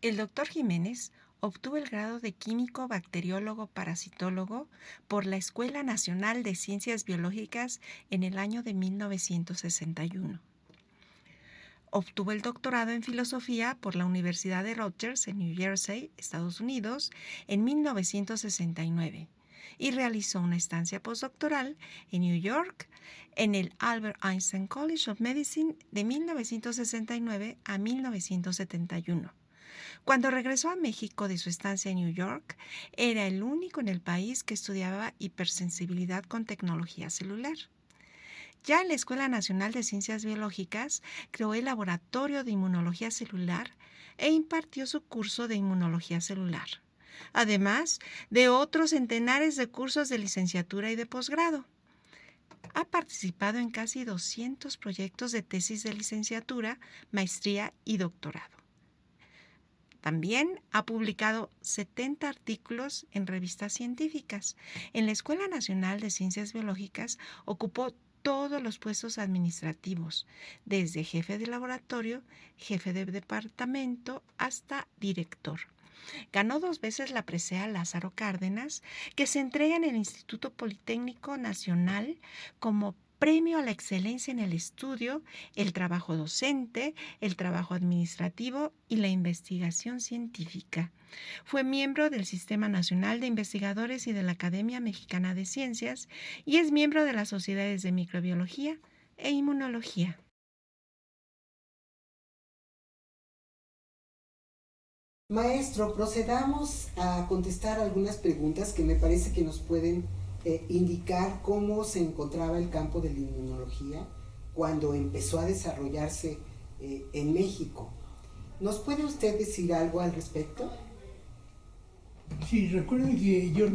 El doctor Jiménez obtuvo el grado de químico bacteriólogo parasitólogo por la Escuela Nacional de Ciencias Biológicas en el año de 1961. Obtuvo el doctorado en filosofía por la Universidad de Rutgers en New Jersey, Estados Unidos, en 1969 y realizó una estancia postdoctoral en New York en el Albert Einstein College of Medicine de 1969 a 1971. Cuando regresó a México de su estancia en New York, era el único en el país que estudiaba hipersensibilidad con tecnología celular. Ya en la Escuela Nacional de Ciencias Biológicas creó el Laboratorio de Inmunología Celular e impartió su curso de Inmunología Celular, además de otros centenares de cursos de licenciatura y de posgrado. Ha participado en casi 200 proyectos de tesis de licenciatura, maestría y doctorado. También ha publicado 70 artículos en revistas científicas. En la Escuela Nacional de Ciencias Biológicas ocupó todos los puestos administrativos, desde jefe de laboratorio, jefe de departamento, hasta director. Ganó 2 veces la presea Lázaro Cárdenas, que se entrega en el Instituto Politécnico Nacional como premio a la excelencia en el estudio, el trabajo docente, el trabajo administrativo y la investigación científica. Fue miembro del Sistema Nacional de Investigadores y de la Academia Mexicana de Ciencias y es miembro de las Sociedades de Microbiología e Inmunología. Maestro, procedamos a contestar algunas preguntas que me parece que nos pueden indicar cómo se encontraba el campo de la inmunología cuando empezó a desarrollarse en México. ¿Nos puede usted decir algo al respecto? Sí, recuerden que yo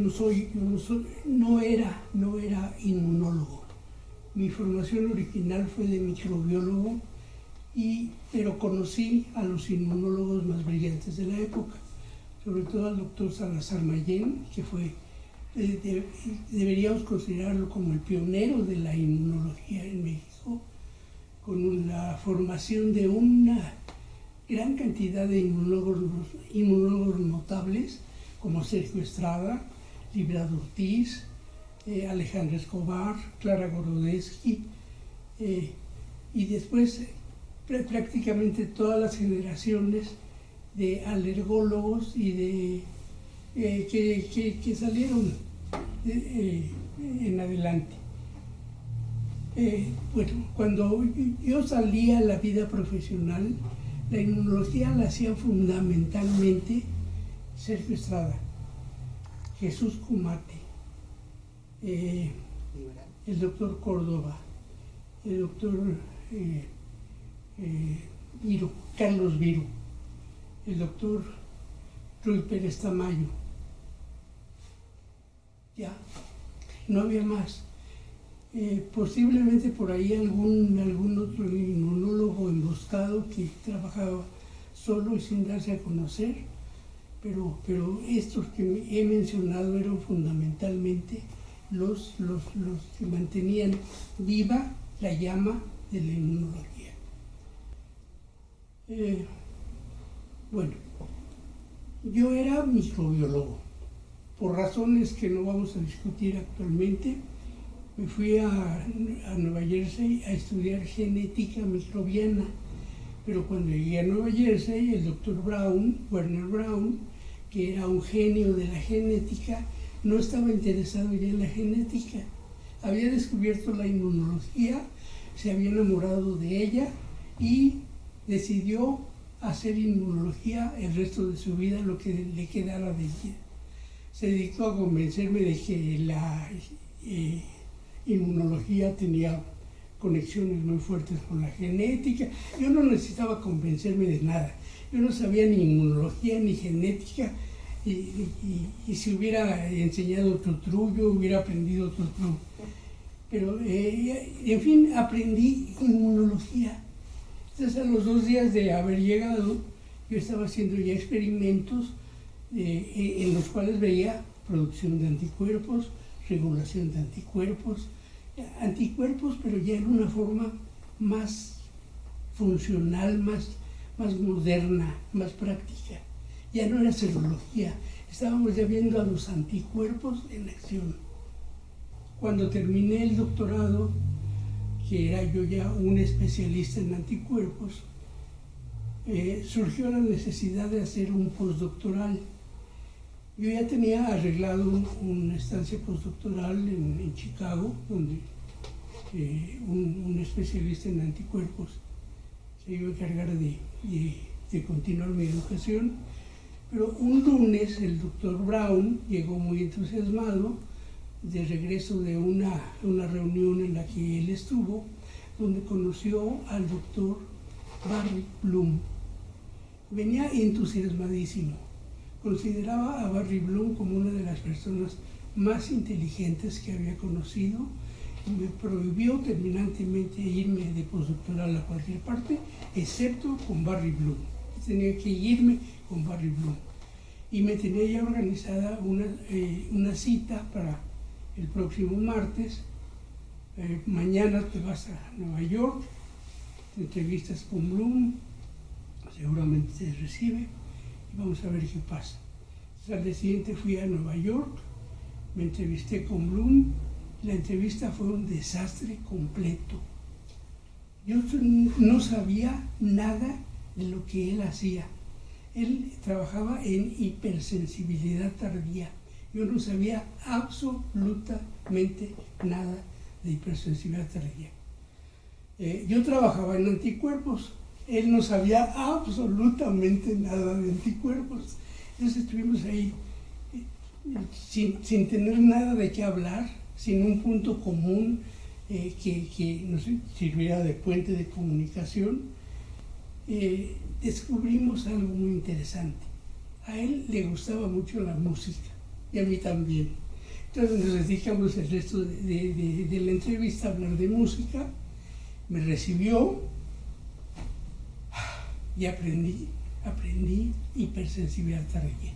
no era inmunólogo. Mi formación original fue de microbiólogo, pero conocí a los inmunólogos más brillantes de la época, sobre todo al doctor Salazar Mayén, que fue, deberíamos considerarlo como el pionero de la inmunología en México, con la formación de una gran cantidad de inmunólogos notables, como Sergio Estrada, Librado Ortiz, Alejandro Escobar, Clara Gorodetsky, y después prácticamente todas las generaciones de alergólogos y que salieron en adelante. Bueno, cuando yo salí a la vida profesional, la inmunología la hacían fundamentalmente Sergio Estrada, Jesús Cumate, el doctor Córdoba, el doctor Carlos Viro, el doctor Ruy Pérez Tamayo. Ya, no había más. Posiblemente por ahí algún otro inmunólogo emboscado que trabajaba solo y sin darse a conocer, pero estos que he mencionado eran fundamentalmente los que mantenían viva la llama de la inmunología. Bueno, yo era microbiólogo. Por razones que no vamos a discutir actualmente, me fui a Nueva Jersey a estudiar genética microbiana. Pero cuando llegué a Nueva Jersey, el doctor Werner Braun, que era un genio de la genética, no estaba interesado ya en la genética. Había descubierto la inmunología, se había enamorado de ella y decidió hacer inmunología el resto de su vida, lo que le quedara de vida. Se dedicó a convencerme de que la inmunología tenía conexiones muy fuertes con la genética. Yo no necesitaba convencerme de nada. Yo no sabía ni inmunología ni genética, y si hubiera enseñado otro trullo, hubiera aprendido otro trullo. Pero, en fin, aprendí inmunología. Entonces, a los 2 días de haber llegado, yo estaba haciendo ya experimentos en los cuales veía producción de anticuerpos, regulación de anticuerpos, pero ya en una forma más funcional, más moderna, más práctica. ya no era serología, estábamos ya viendo a los anticuerpos en acción. Cuando terminé el doctorado, que era yo ya un especialista en anticuerpos, surgió la necesidad de hacer un postdoctoral. Yo ya tenía arreglado una estancia postdoctoral en Chicago, donde un especialista en anticuerpos se iba a encargar de continuar mi educación. Pero un lunes el doctor Brown llegó muy entusiasmado de regreso de una reunión en la que él estuvo, donde conoció al doctor Barry Bloom. Venía entusiasmadísimo. Consideraba a Barry Bloom como una de las personas más inteligentes que había conocido y me prohibió terminantemente irme de postdoctoral a cualquier parte, excepto con Barry Bloom. Tenía que irme con Barry Bloom. Y me tenía ya organizada una cita para el próximo martes. Mañana te vas a Nueva York, te entrevistas con Bloom, seguramente te recibe y vamos a ver qué pasa. Entonces, al día siguiente fui a Nueva York, me entrevisté con Bloom. La entrevista fue un desastre completo. Yo no sabía nada de lo que él hacía. Él trabajaba en hipersensibilidad tardía. Yo no sabía absolutamente nada de hipersensibilidad tardía. Yo trabajaba en anticuerpos. Él no sabía absolutamente nada de anticuerpos. Entonces estuvimos ahí sin tener nada de qué hablar, sin un punto común que nos sirviera de puente de comunicación. Descubrimos algo muy interesante. A él le gustaba mucho la música y a mí también. Entonces nos dedicamos el resto de la entrevista a hablar de música. Me recibió y aprendí hipersensibilidad tardía.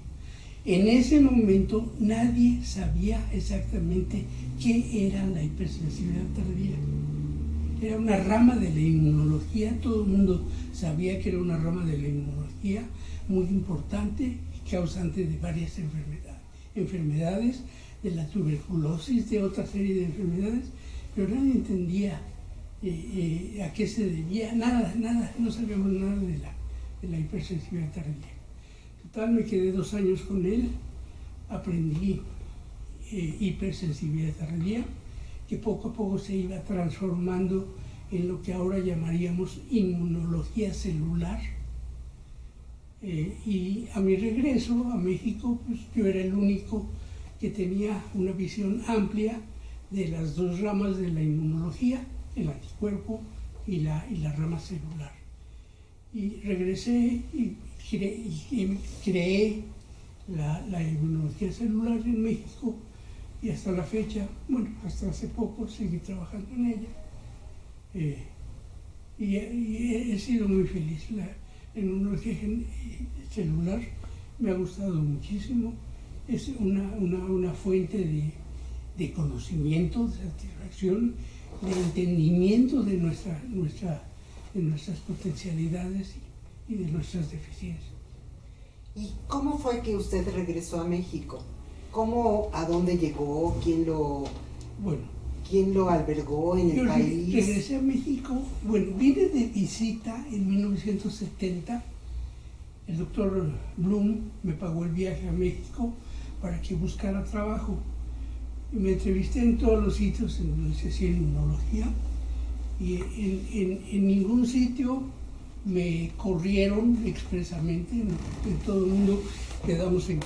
En ese momento nadie sabía exactamente qué era la hipersensibilidad tardía. Era una rama de la inmunología, todo el mundo sabía que era una rama de la inmunología muy importante, causante de varias enfermedades, de la tuberculosis, de otra serie de enfermedades, pero nadie entendía a qué se debía, nada, no sabíamos nada de la hipersensibilidad tardía. Total, me quedé 2 años con él, aprendí hipersensibilidad tardía, que poco a poco se iba transformando en lo que ahora llamaríamos inmunología celular. Y a mi regreso a México, pues yo era el único que tenía una visión amplia de las 2 ramas de la inmunología, el anticuerpo y la rama celular. Y regresé y creé la inmunología celular en México, y hasta la fecha, bueno, hasta hace poco seguí trabajando en ella. Y he sido muy feliz. La inmunología celular me ha gustado muchísimo. Es una fuente de conocimiento, de satisfacción, de entendimiento de nuestras potencialidades y de nuestras deficiencias. ¿Y cómo fue que usted regresó a México? ¿A dónde llegó? ¿Quién lo albergó en el país? Regresé a México, vine de visita en 1970. El doctor Bloom me pagó el viaje a México para que buscara trabajo. Me entrevisté en todos los sitios en donde se hacía inmunología y en ningún sitio me corrieron expresamente. En todo el mundo quedamos en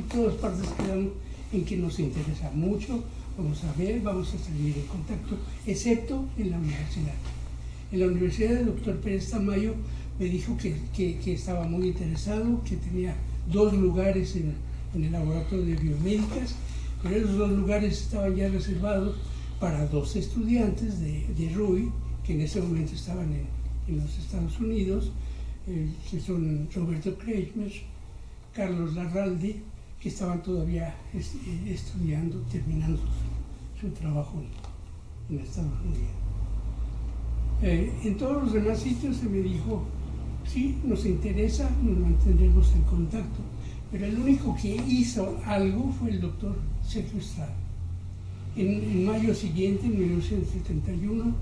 todas partes quedamos en que nos interesa mucho, vamos a ver, vamos a seguir en contacto, excepto en la universidad. En la universidad el doctor Pérez Tamayo me dijo que estaba muy interesado, que tenía 2 lugares en el laboratorio de biomédicas, pero esos 2 lugares estaban ya reservados para 2 estudiantes de RUI, que en ese momento estaban en los Estados Unidos, que son Roberto Kreischmer, Carlos Larralde, que estaban todavía estudiando, terminando su trabajo en Estados Unidos. En todos los demás sitios se me dijo sí, nos interesa, nos mantendremos en contacto. Pero el único que hizo algo fue el doctor Sergio Estrada. En mayo siguiente, en 1971,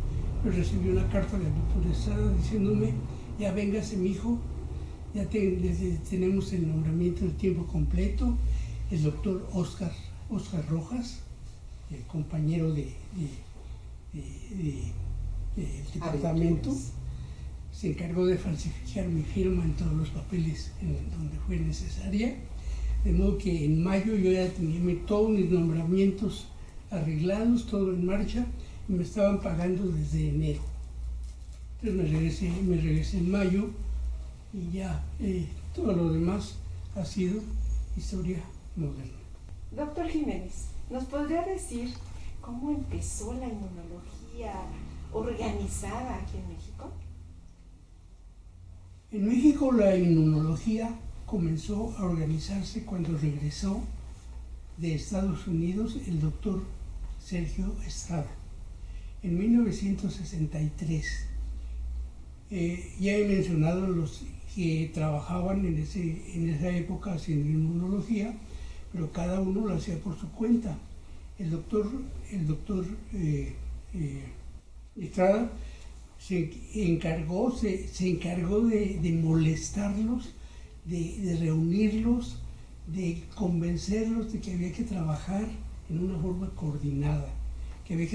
recibí una carta del doctor Estrada diciéndome: ya véngase, mijo, ya tenemos el nombramiento de tiempo completo. El doctor Oscar Rojas, el compañero del departamento, se encargó de falsificar mi firma en todos los papeles en donde fue necesaria, de modo que en mayo yo ya tenía todos mis nombramientos arreglados, todo en marcha, y me estaban pagando desde enero. Entonces me regresé en mayo, y ya todo lo demás ha sido historia moderna. Doctor Jiménez, ¿nos podría decir cómo empezó la inmunología organizada aquí en México? En México la inmunología comenzó a organizarse cuando regresó de Estados Unidos el doctor Sergio Estrada. En 1963, ya he mencionado los que trabajaban en esa época haciendo inmunología, pero cada uno lo hacía por su cuenta. El doctor Estrada se encargó de molestarlos, de reunirlos, de convencerlos de que había que trabajar en una forma coordinada, que había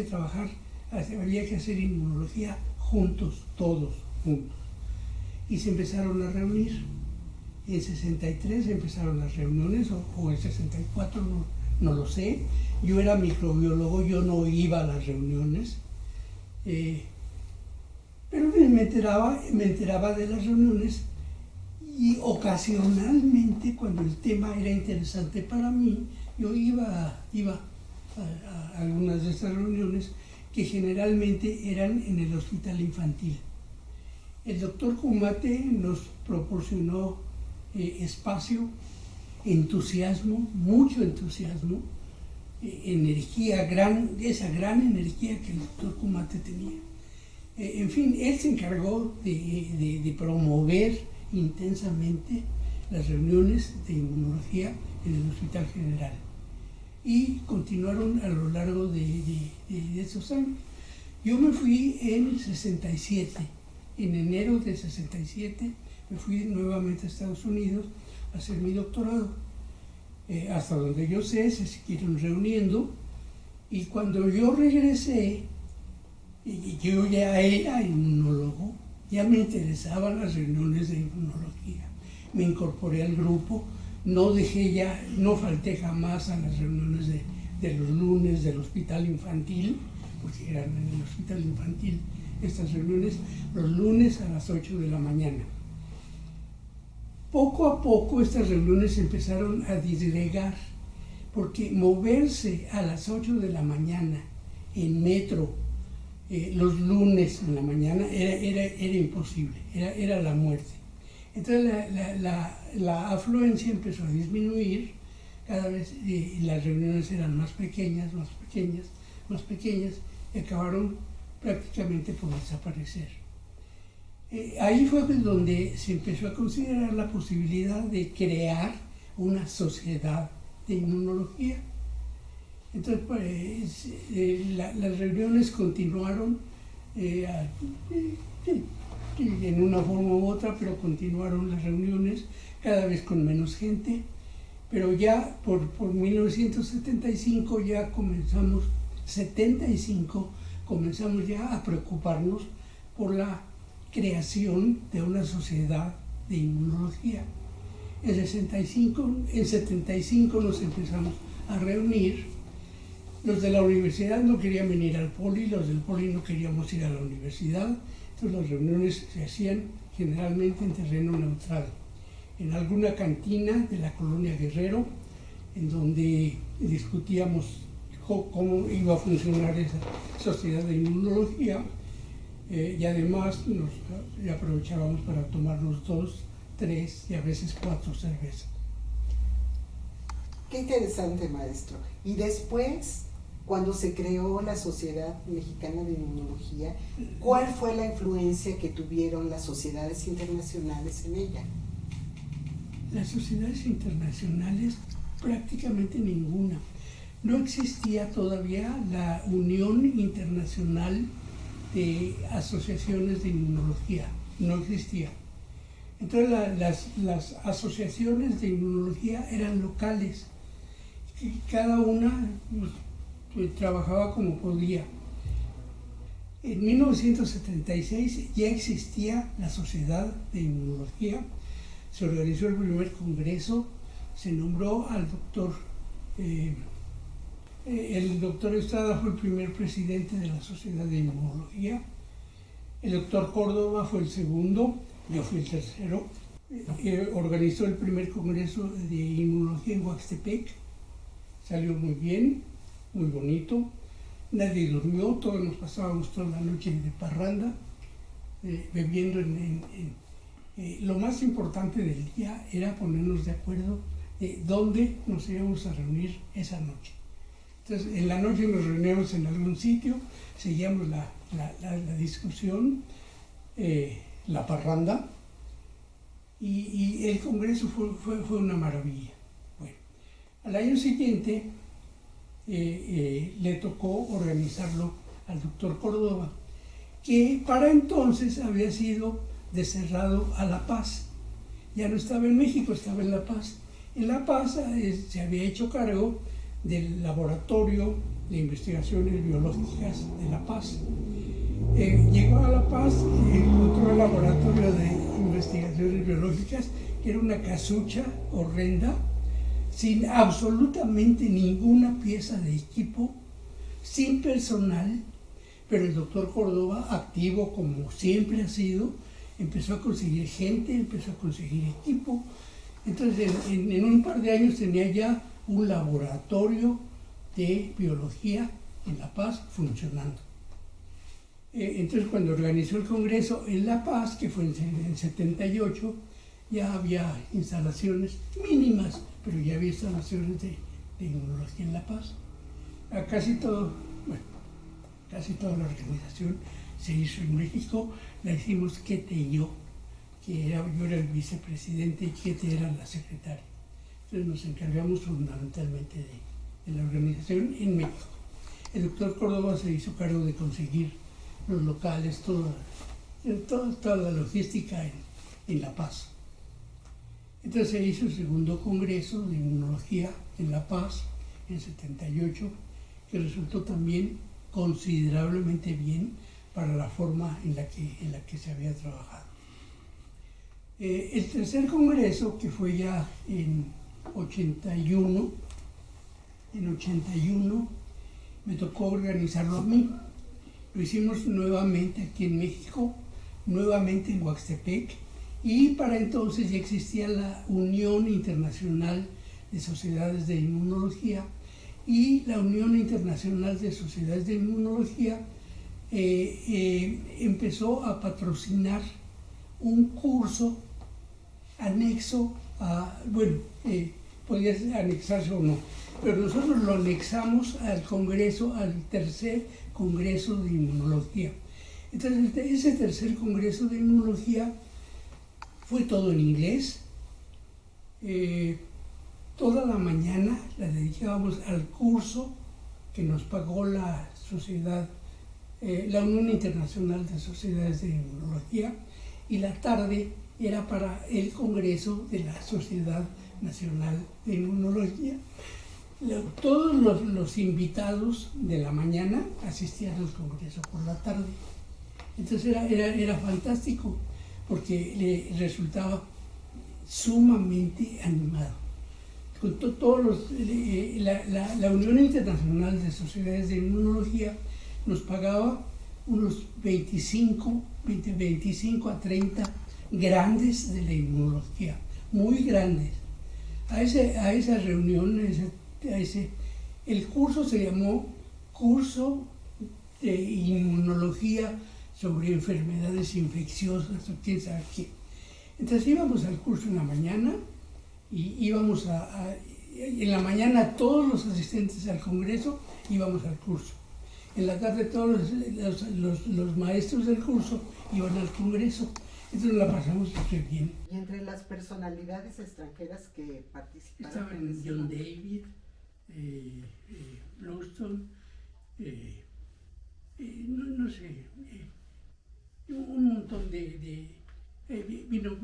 que hacer inmunología juntos, todos juntos. Y se empezaron a reunir. En 63 empezaron las reuniones, o en 64, no lo sé. Yo era microbiólogo, yo no iba a las reuniones. Pero me enteraba de las reuniones, y ocasionalmente, cuando el tema era interesante para mí, yo iba a algunas de estas reuniones, que generalmente eran en el hospital infantil. El doctor Kumate nos proporcionó espacio, entusiasmo, mucho entusiasmo, energía, esa gran energía que el doctor Kumate tenía. En fin, él se encargó de promover intensamente las reuniones de inmunología en el Hospital General, y continuaron a lo largo de esos años. Yo me fui en 67, en enero de 67 me fui nuevamente a Estados Unidos a hacer mi doctorado. Hasta donde yo sé, se siguieron reuniendo, y cuando yo regresé, y yo ya era inmunólogo, ya me interesaban las reuniones de inmunología. Me incorporé al grupo, no falté jamás a las reuniones de los lunes del hospital infantil, porque eran en el hospital infantil estas reuniones, los lunes a las 8 de la mañana. Poco a poco estas reuniones empezaron a disgregar, porque moverse a las 8 de la mañana en metro, los lunes en la mañana, era imposible, era la muerte. Entonces la afluencia empezó a disminuir, cada vez las reuniones eran más pequeñas, y acabaron prácticamente por desaparecer. Ahí fue donde se empezó a considerar la posibilidad de crear una sociedad de inmunología. Entonces, pues, las reuniones continuaron en una forma u otra, pero continuaron las reuniones cada vez con menos gente. Pero ya por 1975 ya comenzamos ya a preocuparnos por la creación de una sociedad de inmunología. En 75 nos empezamos a reunir. Los de la universidad no querían venir al Poli, los del Poli no queríamos ir a la universidad. Entonces las reuniones se hacían generalmente en terreno neutral, en alguna cantina de la colonia Guerrero, en donde discutíamos cómo iba a funcionar esa sociedad de inmunología, y además aprovechábamos para tomarnos 2, 3 y a veces 4 cervezas. Qué interesante, maestro. Y después cuando se creó la Sociedad Mexicana de Inmunología, ¿cuál fue la influencia que tuvieron las sociedades internacionales en ella? Las sociedades internacionales, prácticamente ninguna. No existía todavía la Unión Internacional de Asociaciones de Inmunología, no existía. Entonces las asociaciones de inmunología eran locales, y cada una pues, trabajaba como podía. En 1976 ya existía la Sociedad de Inmunología, se organizó el primer congreso, se nombró al doctor, el doctor Estrada fue el primer presidente de la Sociedad de Inmunología, el doctor Córdoba fue el segundo, yo fui el tercero. Organizó el primer congreso de inmunología en Huastepec, salió muy bien, muy bonito, nadie durmió, todos nos pasábamos toda la noche de parranda, bebiendo lo más importante del día era ponernos de acuerdo de dónde nos íbamos a reunir esa noche. Entonces, en la noche nos reuníamos en algún sitio, seguíamos la discusión, la parranda, y el congreso fue una maravilla. Bueno, al año siguiente le tocó organizarlo al doctor Córdoba, que para entonces había sido desterrado a La Paz. Ya no estaba en México, estaba en La Paz. En La Paz se había hecho cargo del Laboratorio de Investigaciones Biológicas de La Paz. Llegó a La Paz y encontró el Laboratorio de Investigaciones Biológicas, que era una casucha horrenda, sin absolutamente ninguna pieza de equipo, sin personal, pero el doctor Córdoba, activo como siempre ha sido, empezó a conseguir gente, empezó a conseguir equipo. Entonces, en un par de años tenía ya un laboratorio de biología en La Paz funcionando. Entonces, cuando organizó el congreso en La Paz, que fue en 78, ya había instalaciones mínimas, pero ya había instalaciones de inmunología en La Paz. Casi toda la organización se hizo en México, la hicimos Quete y yo era el vicepresidente y Quete era la secretaria. Entonces nos encargamos fundamentalmente de la organización en México. El doctor Córdoba se hizo cargo de conseguir los locales, toda la logística en La Paz. Entonces se hizo el segundo congreso de inmunología en La Paz en 78, que resultó también considerablemente bien para la forma en la que se había trabajado. El tercer congreso, que fue ya en 81, me tocó organizarlo a mí. Lo hicimos nuevamente aquí en México, nuevamente en Huastepec, y para entonces ya existía la Unión Internacional de Sociedades de Inmunología, y la Unión Internacional de Sociedades de Inmunología empezó a patrocinar un curso anexo a, podía anexarse o no, pero nosotros lo anexamos al congreso, al tercer congreso de inmunología. Entonces, ese tercer congreso de inmunología fue todo en inglés. Toda la mañana la dedicábamos al curso que nos pagó la sociedad, la Unión Internacional de Sociedades de Inmunología, y la tarde era para el congreso de la Sociedad Nacional de Inmunología. Todos los invitados de la mañana asistían al congreso por la tarde. Entonces era fantástico porque le resultaba sumamente animado. Con la Unión Internacional de Sociedades de Inmunología nos pagaba unos 25 a 30 grandes de la inmunología, muy grandes. A esa reunión, el curso se llamó Curso de Inmunología sobre Enfermedades Infecciosas o quién sabe qué. Entonces íbamos al curso en la mañana y íbamos En la mañana todos los asistentes al congreso íbamos al curso. En la tarde todos los maestros del curso iban al congreso. Entonces la pasamos súper bien. Y entre las personalidades extranjeras que participaron. Estaban John David, Bluestone, no sé, un montón vino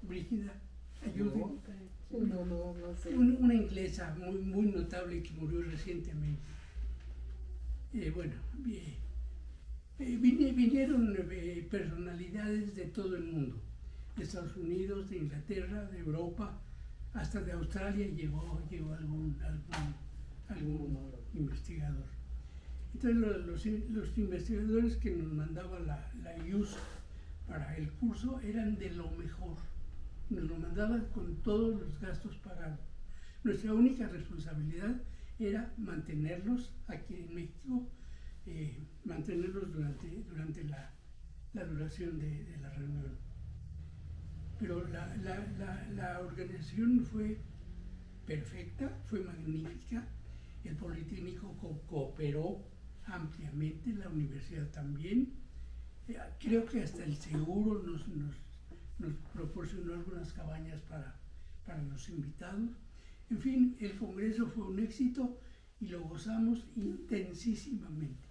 Brígida, ayúdenme. No sé. Una inglesa muy notable que murió recientemente. Vinieron personalidades de todo el mundo, de Estados Unidos, de Inglaterra, de Europa, hasta de Australia llegó algún investigador. Entonces los investigadores que nos mandaba la IUS para el curso eran de lo mejor. Nos lo mandaban con todos los gastos pagados. Nuestra única responsabilidad era mantenerlos aquí en México, mantenerlos durante la duración de la reunión. Pero la organización fue perfecta, fue magnífica. El Politécnico cooperó ampliamente, la universidad también. Creo que hasta el seguro nos proporcionó algunas cabañas para los invitados. En fin, el congreso fue un éxito y lo gozamos intensísimamente.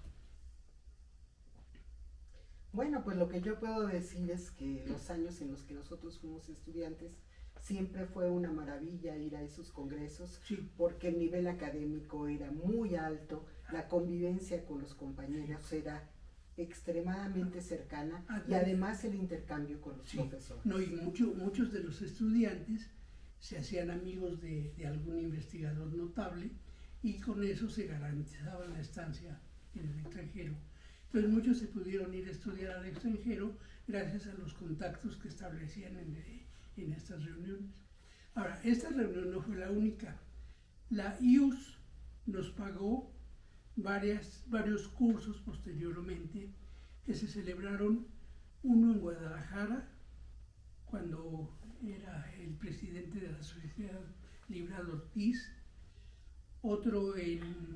Bueno, pues lo que yo puedo decir es que los años en los que nosotros fuimos estudiantes siempre fue una maravilla ir a esos congresos, Sí. porque el nivel académico era muy alto, la convivencia con los compañeros era extremadamente cercana y además el intercambio con los profesores. No, y muchos de los estudiantes se hacían amigos de algún investigador notable y con eso se garantizaba la estancia en el extranjero. Entonces muchos se pudieron ir a estudiar al extranjero gracias a los contactos que establecían en estas reuniones. Ahora, esta reunión no fue la única. La IUS nos pagó varios cursos posteriormente que se celebraron, uno en Guadalajara, cuando era el presidente de la Sociedad Librado Ortiz, otro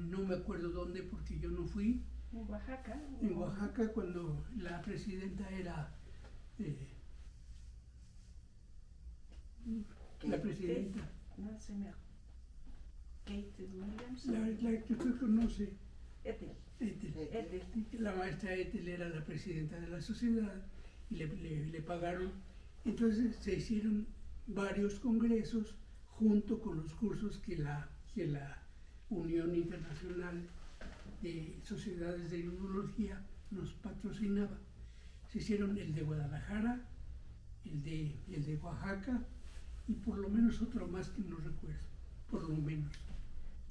no me acuerdo dónde porque yo no fui. En Oaxaca. En Oaxaca, cuando la presidenta era la presidenta. No sé, Kate Williams. La que usted conoce. Ethel. Ethel. La maestra Ethel era la presidenta de la sociedad y le pagaron. Entonces se hicieron varios congresos junto con los cursos que la Unión Internacional de Sociedades de Inmunología nos patrocinaba. Se hicieron el de Guadalajara, el de Oaxaca y por lo menos otro más que no recuerdo, por lo menos.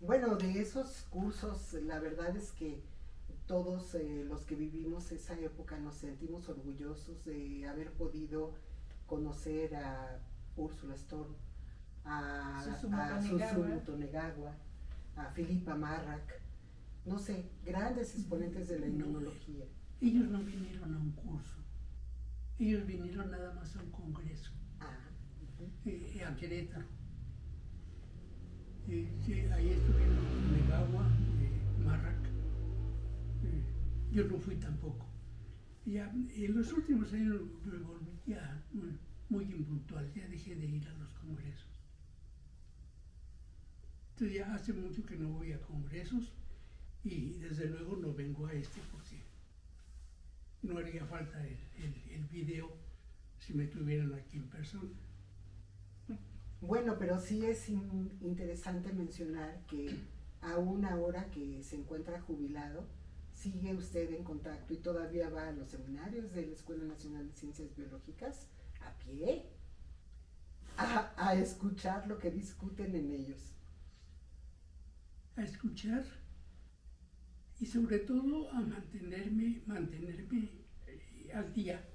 Bueno, de esos cursos, la verdad es que todos los que vivimos esa época nos sentimos orgullosos de haber podido conocer a Úrsula Storm, a Susumu Tonegawa, a Philippa Marrak, no sé, grandes exponentes de la inmunología. Ellos no vinieron a un curso, ellos vinieron nada más a un congreso, a Querétaro. Ahí estuvieron Tonegawa, Marrak. Yo no fui tampoco. Ya, en los últimos años me volví ya muy impuntual, ya dejé de ir a los congresos. Entonces ya hace mucho que no voy a congresos y desde luego no vengo a este porque no haría falta el video si me tuvieran aquí en persona. Bueno, pero sí es interesante mencionar que aún ahora que se encuentra jubilado, sigue usted en contacto y todavía va a los seminarios de la Escuela Nacional de Ciencias Biológicas a pie, a escuchar lo que discuten en ellos. A escuchar y sobre todo a mantenerme al día.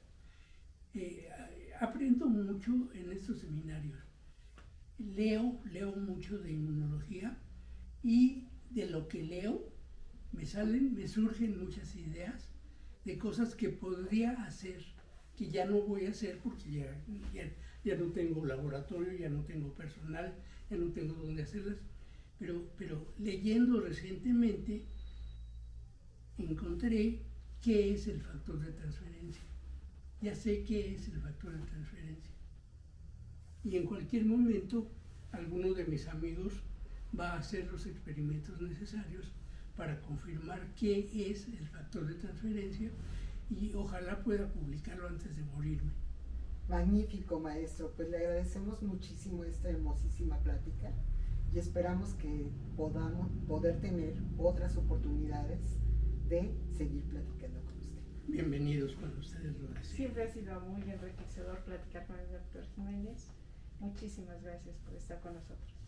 Aprendo mucho en estos seminarios. Leo mucho de inmunología y de lo que leo me surgen muchas ideas de cosas que podría hacer que ya no voy a hacer porque ya no tengo laboratorio, ya no tengo personal, ya no tengo dónde hacerlas. Pero leyendo recientemente encontré qué es el factor de transferencia. Ya sé qué es el factor de transferencia. Y en cualquier momento, alguno de mis amigos va a hacer los experimentos necesarios para confirmar qué es el factor de transferencia y ojalá pueda publicarlo antes de morirme. Magnífico, maestro. Pues le agradecemos muchísimo esta hermosísima plática y esperamos que podamos poder tener otras oportunidades de seguir platicando con usted. Bienvenidos cuando ustedes lo deseen. Siempre ha sido muy enriquecedor platicar con el doctor Jiménez. Muchísimas gracias por estar con nosotros.